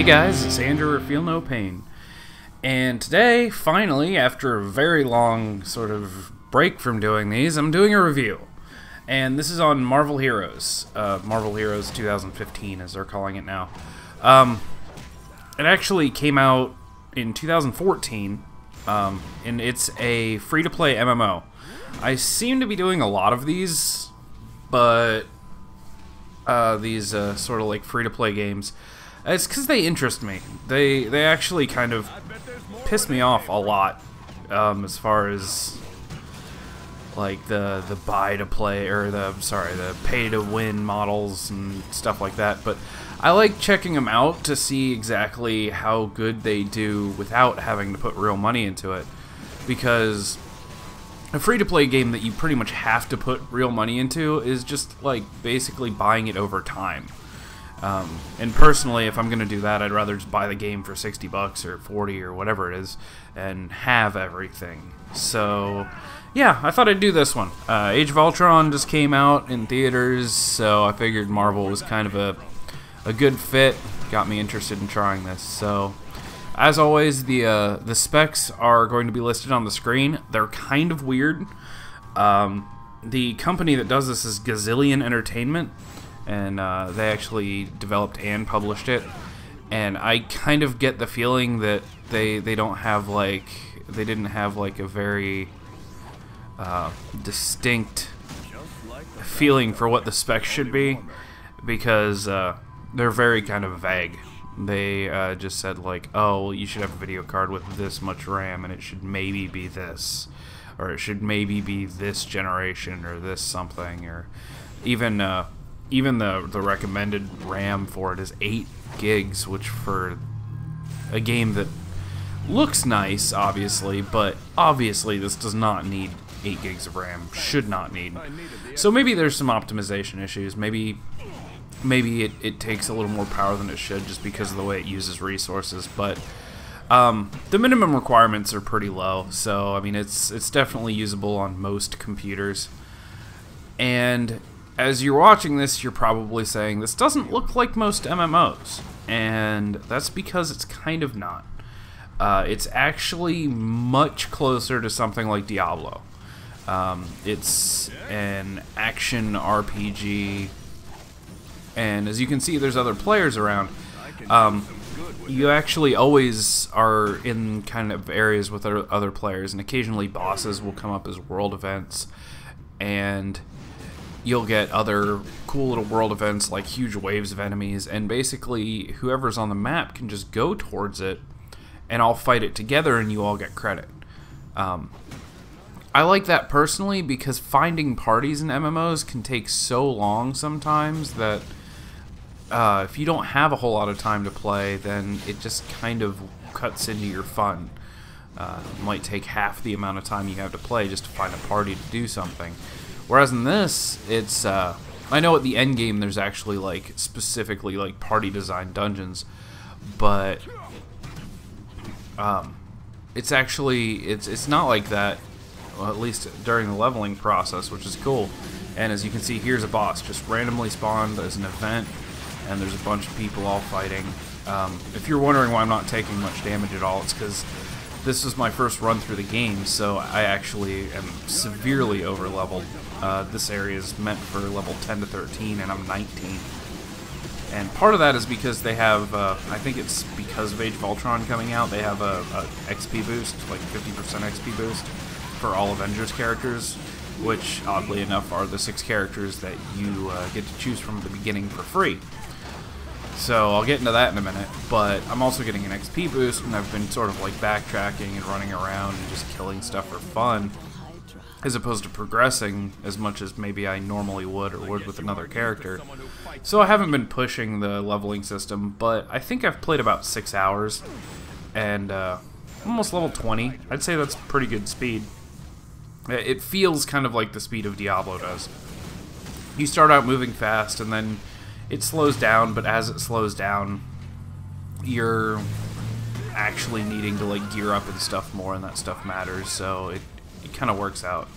guys, it's Andrew or Feel No Pain, and today, finally, after a very long sort of break from doing these, I'm doing a review. And this is on Marvel Heroes. Marvel Heroes 2015, as they're calling it now. It actually came out in 2014, and it's a free-to-play MMO. I seem to be doing a lot of these, but these sort of like free-to-play games. It's because they interest me. They actually kind of piss me off a lot, as far as like the buy to play or the pay to win models and stuff like that. But I like checking them out to see exactly how good they do without having to put real money into it, because a free-to-play game that you pretty much have to put real money into is just like basically buying it over time. And personally, if I'm gonna do that, I'd rather just buy the game for 60 bucks or 40 or whatever it is and have everything. So yeah, I thought I'd do this one. Age of Ultron just came out in theaters, so I figured Marvel was kind of a good fit. Got me interested in trying this. So as always, the specs are going to be listed on the screen. They're kind of weird. The company that does this is Gazillion Entertainment, and they actually developed and published it. And I kind of get the feeling that they didn't have like a very distinct feeling for what the specs should be, because they're very kind of vague. They just said like, oh, well, you should have a video card with this much RAM, and it should maybe be this, or it should maybe be this generation, or this something, or even the recommended RAM for it is 8 gigs, which for a game that looks nice, obviously, but obviously this does not need 8 gigs of RAM. Should not need. So maybe there's some optimization issues. Maybe it takes a little more power than it should just because of the way it uses resources. But the minimum requirements are pretty low, so I mean it's definitely usable on most computers. And as you're watching this, you're probably saying, this doesn't look like most MMOs. And that's because it's kind of not. It's actually much closer to something like Diablo. It's an action RPG. And as you can see, there's other players around. You actually always are in kind of areas with other players. And occasionally bosses will come up as world events. And you'll get other cool little world events like huge waves of enemies, and basically whoever's on the map can just go towards it and all fight it together and you all get credit. I like that personally because finding parties in MMOs can take so long sometimes that if you don't have a whole lot of time to play, then it just kind of cuts into your fun. It might take half the amount of time you have to play just to find a party to do something. Whereas in this, it's, I know at the end game there's actually, like, specifically, like, party design dungeons, but, it's actually, it's not like that, well, at least during the leveling process, which is cool. And as you can see, here's a boss, just randomly spawned as an event, and there's a bunch of people all fighting. If you're wondering why I'm not taking much damage at all, it's because this is my first run through the game, so I actually am severely over-leveled. This area is meant for level 10 to 13, and I'm 19. And part of that is because they have, I think it's because of Age of Ultron coming out, they have a XP boost, like 50% XP boost, for all Avengers characters, which, oddly enough, are the 6 characters that you get to choose from at the beginning for free. So I'll get into that in a minute, but I'm also getting an XP boost, and I've been sort of like backtracking and running around and just killing stuff for fun, as opposed to progressing as much as maybe I normally would or would with another character. So I haven't been pushing the leveling system, but I think I've played about 6 hours, and almost level 20. I'd say that's pretty good speed. It feels kind of like the speed of Diablo does. You start out moving fast, and then it slows down, but as it slows down, you're actually needing to like gear up and stuff more, and that stuff matters, so it kind of works out.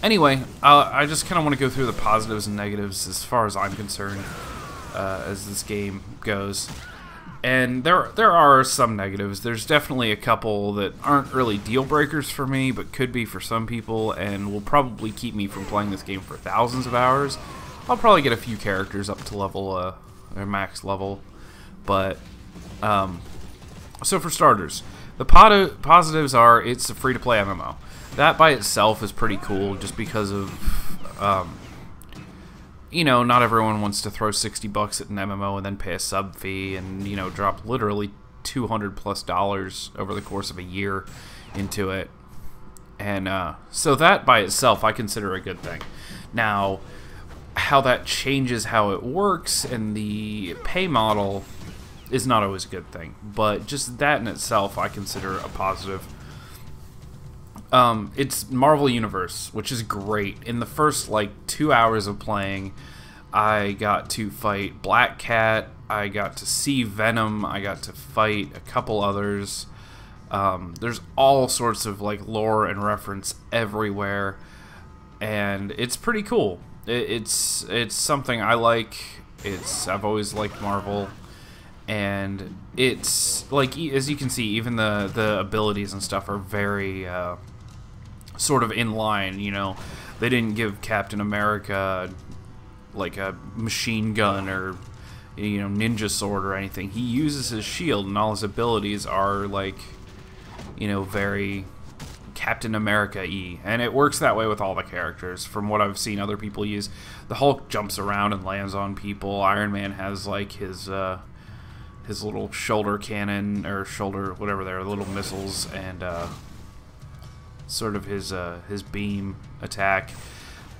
Anyway, I just kind of want to go through the positives and negatives as far as I'm concerned as this game goes. And there are some negatives. There's definitely a couple that aren't really deal breakers for me, but could be for some people, and will probably keep me from playing this game for thousands of hours. I'll probably get a few characters up to level, their max level, but so for starters, the positives are it's a free-to-play MMO. That by itself is pretty cool, just because of you know, not everyone wants to throw $60 at an MMO and then pay a sub fee and, you know, drop literally $200+ over the course of a year into it. And so that by itself I consider a good thing. Now, how that changes how it works and the pay model is not always a good thing, but just that in itself I consider a positive. It's Marvel Universe, which is great. In the first, like, 2 hours of playing, I got to fight Black Cat, I got to see Venom, I got to fight a couple others. There's all sorts of, like, lore and reference everywhere, and it's pretty cool. It's something I like. I've always liked Marvel. And it's, like, as you can see, even the abilities and stuff are very sort of in line, you know. They didn't give Captain America like a machine gun or, you know, ninja sword or anything. He uses his shield, and all his abilities are, like, you know, very Captain America-y. And it works that way with all the characters, from what I've seen other people use. The Hulk jumps around and lands on people. Iron Man has, like, his little shoulder cannon, or shoulder, whatever they're, little missiles, and sort of his beam attack.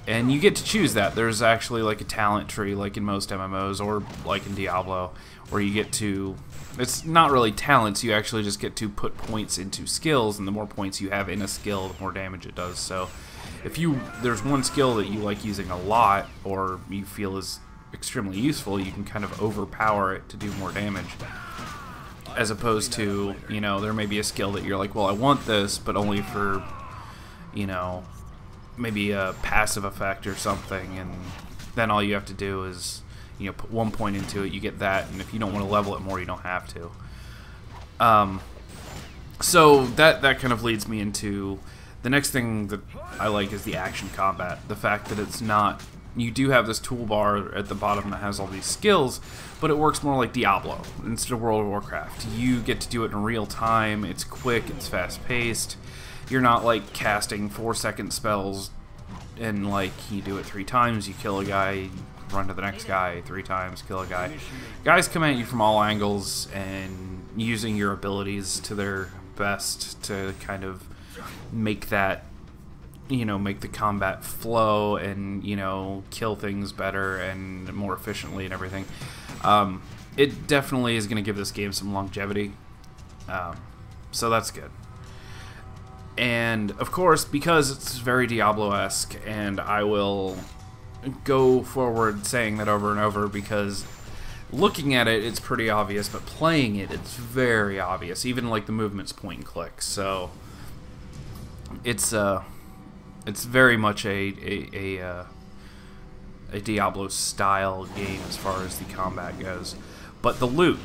And you get to choose that. There's actually like a talent tree, like in most MMOs, or like in Diablo, where you get to, it's not really talents, you actually just get to put points into skills, and the more points you have in a skill, the more damage it does. So if there's one skill that you like using a lot, or you feel is extremely useful, you can kind of overpower it to do more damage, as opposed to, you know, there may be a skill that you're like, well, I want this, but only for, you know, maybe a passive effect or something, and then all you have to do is, you know, put 1 point into it, you get that, and if you don't want to level it more, you don't have to. So that kind of leads me into the next thing that I like is the action combat. The fact that it's not, you do have this toolbar at the bottom that has all these skills, but it works more like Diablo instead of World of Warcraft. You get to do it in real time, it's quick, it's fast-paced. You're not, like, casting 4-second spells and, like, you do it 3 times, you kill a guy, run to the next guy 3 times, kill a guy. Guys come at you from all angles and using your abilities to their best to kind of make that, you know, make the combat flow and, you know, kill things better and more efficiently and everything. It definitely is going to give this game some longevity, so that's good. And of course, because it's very Diablo-esque, and I will go forward saying that over and over, because looking at it, it's pretty obvious, but playing it, it's very obvious. Even like the movement's point and click. So it's very much a Diablo-style game as far as the combat goes. But the loot,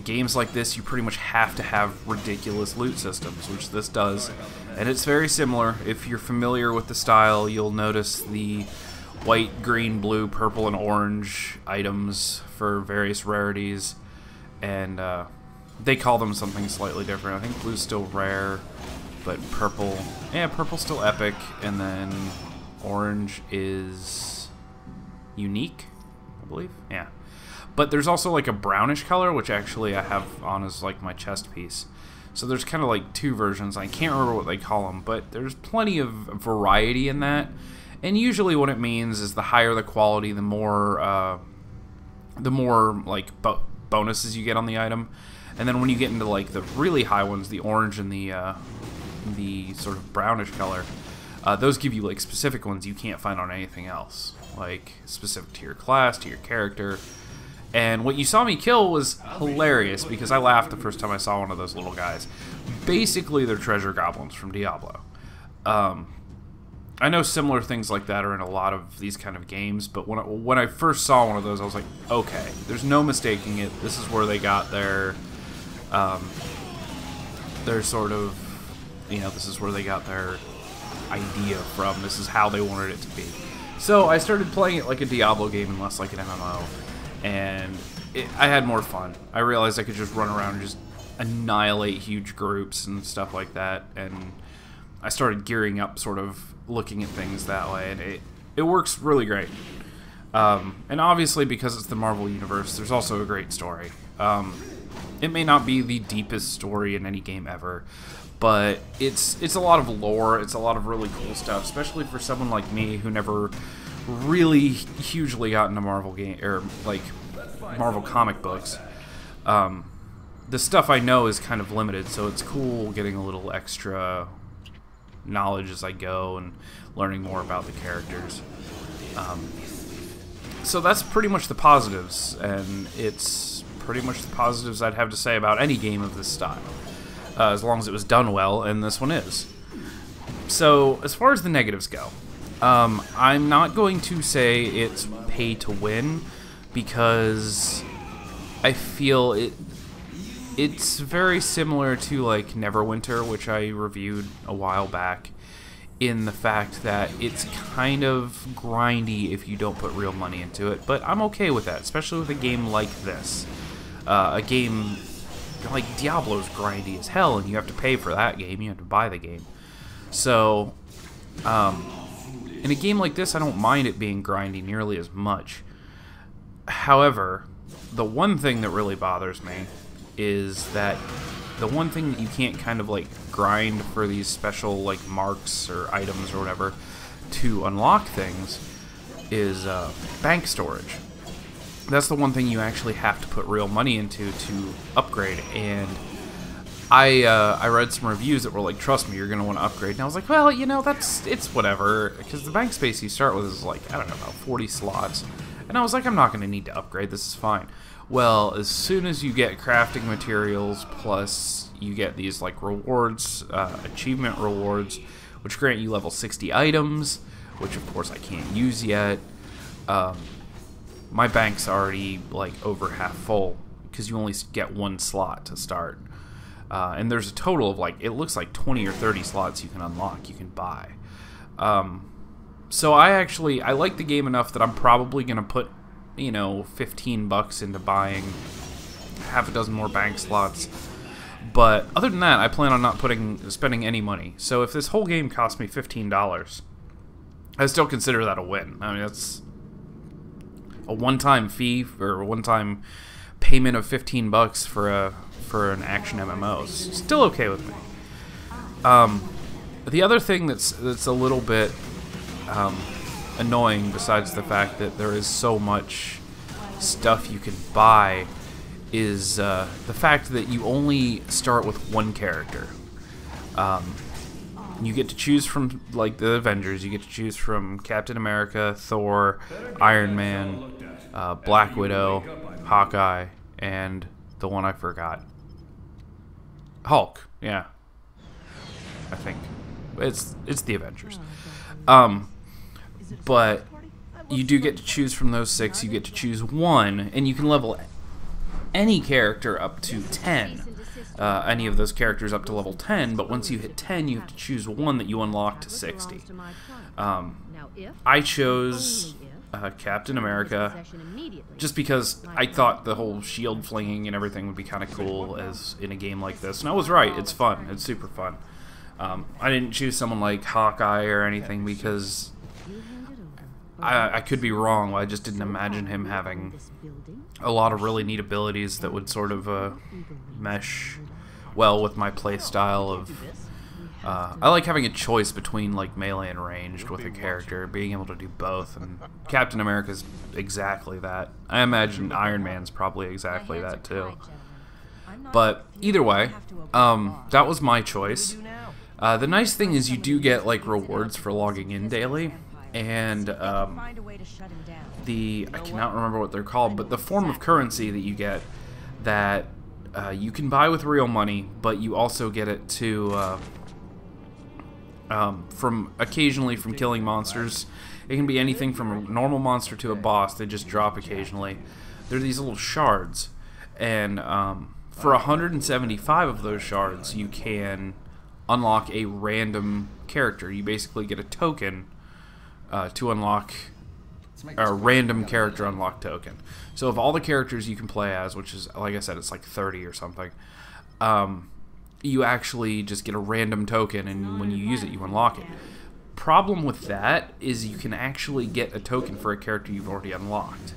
games like this, you pretty much have to have ridiculous loot systems, which this does, and it's very similar. If you're familiar with the style, you'll notice the white, green, blue, purple, and orange items for various rarities, and they call them something slightly different. I think blue's still rare, but purple, yeah, purple's still epic, and then orange is unique, I believe, yeah. But there's also like a brownish color, which actually I have on as like my chest piece. So there's kind of like 2 versions. I can't remember what they call them, but there's plenty of variety in that. And usually what it means is the higher the quality, the more like bonuses you get on the item. And then when you get into like the really high ones, the orange and the sort of brownish color, those give you like specific ones you can't find on anything else, like specific to your class, to your character. And what you saw me kill was hilarious, because I laughed the first time I saw one of those little guys. Basically, they're treasure goblins from Diablo. I know similar things like that are in a lot of these kind of games, but when I first saw one of those, I was like, okay, there's no mistaking it. This is where they got their sort of, you know, this is where they got their idea from. This is how they wanted it to be. So I started playing it like a Diablo game and less like an MMO, and I had more fun. I realized I could just run around and just annihilate huge groups and stuff like that, and I started gearing up, sort of looking at things that way, and it works really great. And obviously, because it's the Marvel Universe, there's also a great story. It may not be the deepest story in any game ever, but it's a lot of lore, it's a lot of really cool stuff, especially for someone like me who never really hugely got into Marvel game or like Marvel comic books. The stuff I know is kind of limited, so it's cool getting a little extra knowledge as I go and learning more about the characters. So that's pretty much the positives, and it's pretty much the positives I'd have to say about any game of this style, as long as it was done well, and this one is. So as far as the negatives go, I'm not going to say it's pay to win, because I feel it's very similar to like Neverwinter, which I reviewed a while back, in the fact that it's kind of grindy if you don't put real money into it, but I'm okay with that, especially with a game like this. A game like Diablo's grindy as hell, and you have to pay for that game, you have to buy the game. So, in a game like this, I don't mind it being grindy nearly as much. However, the one thing that really bothers me is that the one thing that you can't kind of like grind for these special like marks or items or whatever to unlock things is bank storage. That's the one thing you actually have to put real money into to upgrade, and I read some reviews that were like, trust me, you're going to want to upgrade, and I was like, well, you know, it's whatever, because the bank space you start with is like, I don't know, about 40 slots, and I was like, I'm not going to need to upgrade, this is fine. Well, as soon as you get crafting materials, plus you get these like rewards, achievement rewards, which grant you level 60 items, which of course I can't use yet, my bank's already like over half full, because you only get one slot to start. And there's a total of like, it looks like 20 or 30 slots you can unlock, you can buy. So I like the game enough that I'm probably going to put, you know, $15 into buying half a dozen more bank slots. But other than that, I plan on not spending any money. So if this whole game cost me $15, I still consider that a win. I mean, that's a one-time fee or a one-time payment of $15 for an action MMO. It's still okay with me. The other thing that's a little bit annoying, besides the fact that there is so much stuff you can buy, is the fact that you only start with one character. You get to choose from, like the Avengers, you get to choose from Captain America, Thor, Iron Man, Black Widow, Hawkeye, and the one I forgot. Hulk, yeah. I think. It's the Avengers. But you do get to choose from those 6, you get to choose one, and you can level any character up to 10. Any of those characters up to level 10, but once you hit 10, you have to choose one that you unlock to 60. I chose Captain America just because I thought the whole shield flinging and everything would be kind of cool as in a game like this, and I was right. It's fun. It's super fun. I didn't choose someone like Hawkeye or anything because I could be wrong. I just didn't imagine him having a lot of really neat abilities that would sort of mesh well with my play style of... I like having a choice between like melee and ranged with a character, being able to do both, and Captain America's exactly that. I imagine Iron Man's probably exactly that too. But either way, that was my choice. The nice thing is you do get like rewards for logging in daily, and I cannot remember what they're called, but the form of currency that you get that you can buy with real money, but you also get it to from occasionally from killing monsters. It can be anything from a normal monster to a boss. They just drop occasionally. They're these little shards, and for 175 of those shards, you can unlock a random character. You basically get a token to unlock a random character unlock token. So of all the characters you can play as, which is, like I said, it's like 30 or something, you actually just get a random token, and when you use it, you unlock it. Problem with that is you can actually get a token for a character you've already unlocked.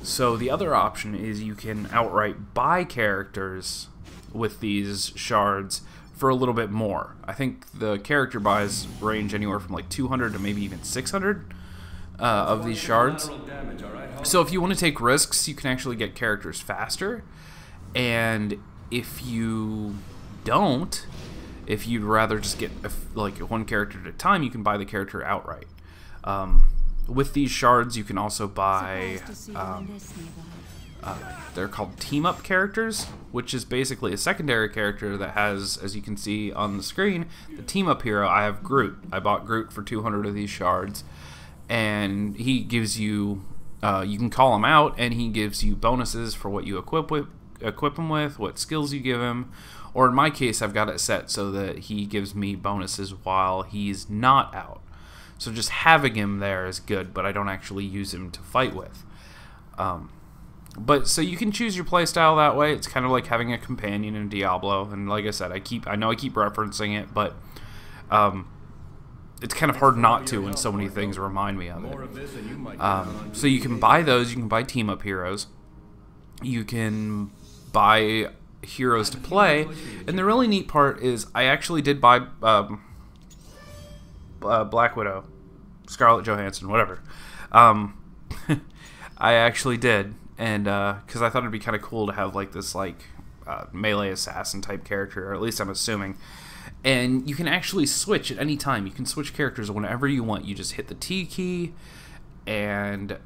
So the other option is you can outright buy characters with these shards for a little bit more. I think the character buys range anywhere from like 200 to maybe even 600 of these shards. So if you want to take risks, you can actually get characters faster. And if you don't, if you'd rather just get like one character at a time, you can buy the character outright. With these shards, you can also buy, they're called team-up characters, which is basically a secondary character that has, as you can see on the screen, the team-up hero. I have Groot. I bought Groot for 200 of these shards, and he gives you, you can call him out, and he gives you bonuses for what you equip him with, what skills you give him, or in my case, I've got it set so that he gives me bonuses while he's not out. So just having him there is good, but I don't actually use him to fight with. But so you can choose your playstyle that way. It's kind of like having a companion in Diablo, and like I said, I know I keep referencing it, but it's kind of hard not to when so many things remind me of it. So you can buy those. You can buy team-up heroes. You can buy heroes to play, and the really neat part is I actually did buy Black Widow, Scarlett Johansson, whatever. I actually did, and because I thought it'd be kind of cool to have like this melee assassin type character, or at least I'm assuming. And you can actually switch at any time. You can switch characters whenever you want. You just hit the T key, and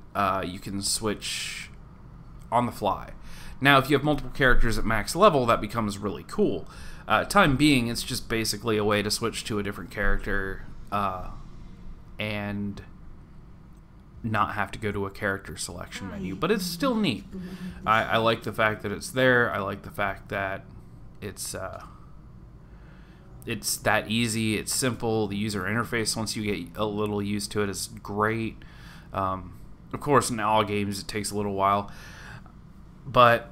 you can switch on the fly. Now, if you have multiple characters at max level, that becomes really cool. Time being, it's just basically a way to switch to a different character and not have to go to a character selection menu. But it's still neat. I like the fact that it's there. I like the fact that it's that easy. It's simple. The user interface, once you get a little used to it, is great. Of course, in all games, it takes a little while. But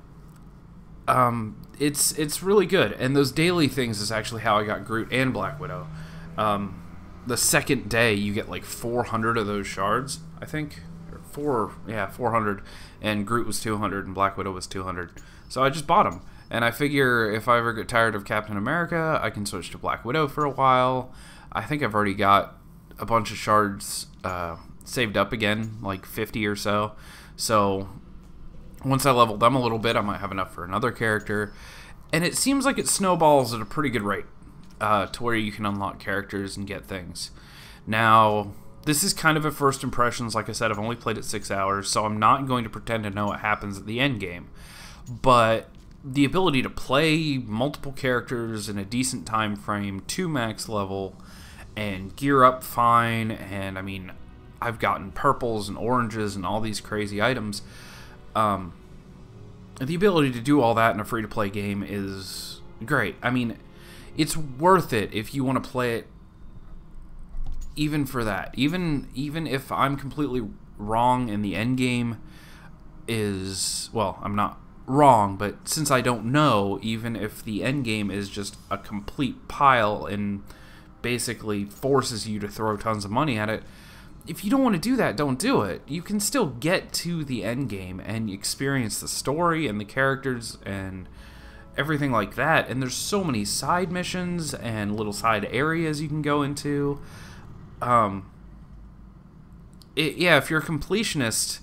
it's really good, and those daily things is actually how I got Groot and Black Widow. The second day you get like 400 of those shards, I think, or 400, and Groot was 200 and Black Widow was 200. So I just bought them, and I figure if I ever get tired of Captain America, I can switch to Black Widow for a while. I think I've already got a bunch of shards saved up again, like 50 or so. So once I level them a little bit, I might have enough for another character. And it seems like it snowballs at a pretty good rate to where you can unlock characters and get things. Now, this is kind of a first impressions. Like I said, I've only played it 6 hours, so I'm not going to pretend to know what happens at the end game. But the ability to play multiple characters in a decent time frame to max level and gear up fine, and I mean, I've gotten purples and oranges and all these crazy items. The ability to do all that in a free-to-play game is great. I mean, it's worth it if you want to play it even for that. Even if I'm completely wrong and the end game is, well, I'm not wrong, but since I don't know, even if the end game is just a complete pile and basically forces you to throw tons of money at it, if you don't want to do that, don't do it. You can still get to the end game and experience the story and the characters and everything like that. And there's so many side missions and little side areas you can go into. Yeah, if you're a completionist,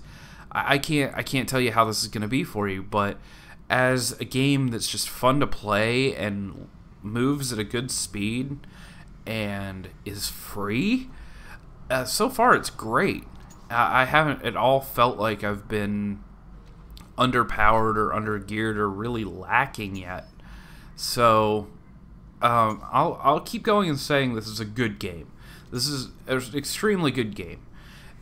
I can't tell you how this is going to be for you. But as a game that's just fun to play and moves at a good speed and is free, so far it's great. I haven't at all felt like I've been underpowered or undergeared or really lacking yet. So I'll keep going and saying this is a good game. This is an extremely good game,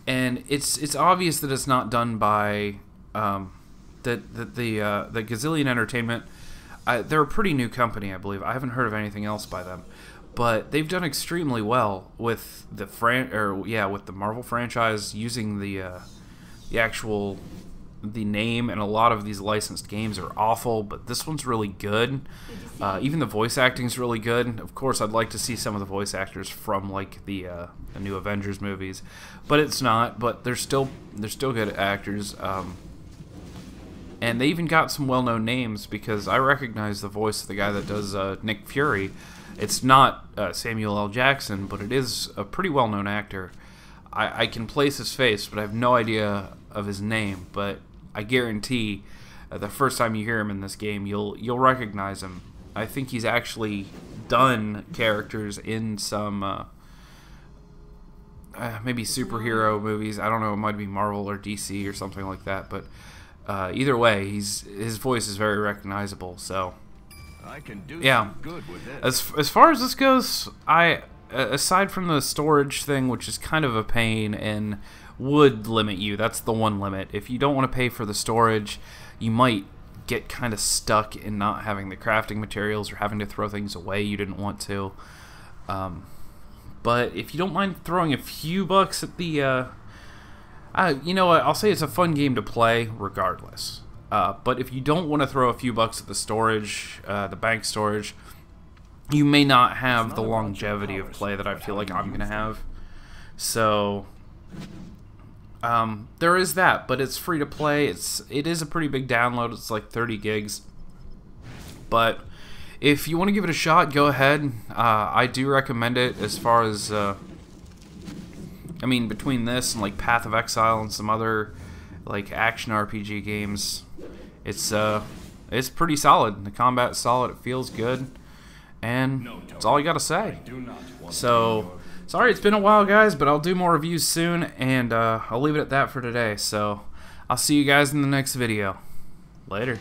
and it's obvious that it's not done by the Gazillion Entertainment. They're a pretty new company, I believe. I haven't heard of anything else by them, but they've done extremely well with the with the Marvel franchise, using the actual name. And a lot of these licensed games are awful, but this one's really good. Even the voice acting's really good. Of course, I'd like to see some of the voice actors from like the new Avengers movies, but it's not. But they're still good actors. And they even got some well-known names, because I recognize the voice of the guy that does Nick Fury. It's not Samuel L. Jackson, but it is a pretty well-known actor. I can place his face, but I have no idea of his name. But I guarantee the first time you hear him in this game, you'll recognize him. I think he's actually done characters in some maybe superhero movies. I don't know, it might be Marvel or DC or something like that, but either way, his voice is very recognizable. So I can do yeah, good with this. as far as this goes, aside from the storage thing, which is kind of a pain and would limit you, that's the one limit. If you don't want to pay for the storage, you might get kind of stuck in not having the crafting materials, or having to throw things away you didn't want to. But if you don't mind throwing a few bucks at the you know what, I'll say it's a fun game to play regardless. But if you don't want to throw a few bucks at the storage, the bank storage, you may not have the longevity of play that I feel like I'm going to have. So there is that, but it's free to play. It is a pretty big download. It's like 30 gigs. But if you want to give it a shot, go ahead. I do recommend it. As far as I mean, between this and like Path of Exile and some other like action RPG games, it's pretty solid. The combat's solid. It feels good, and that's all I gotta say. So sorry it's been a while, guys, but I'll do more reviews soon, and I'll leave it at that for today. So I'll see you guys in the next video. Later.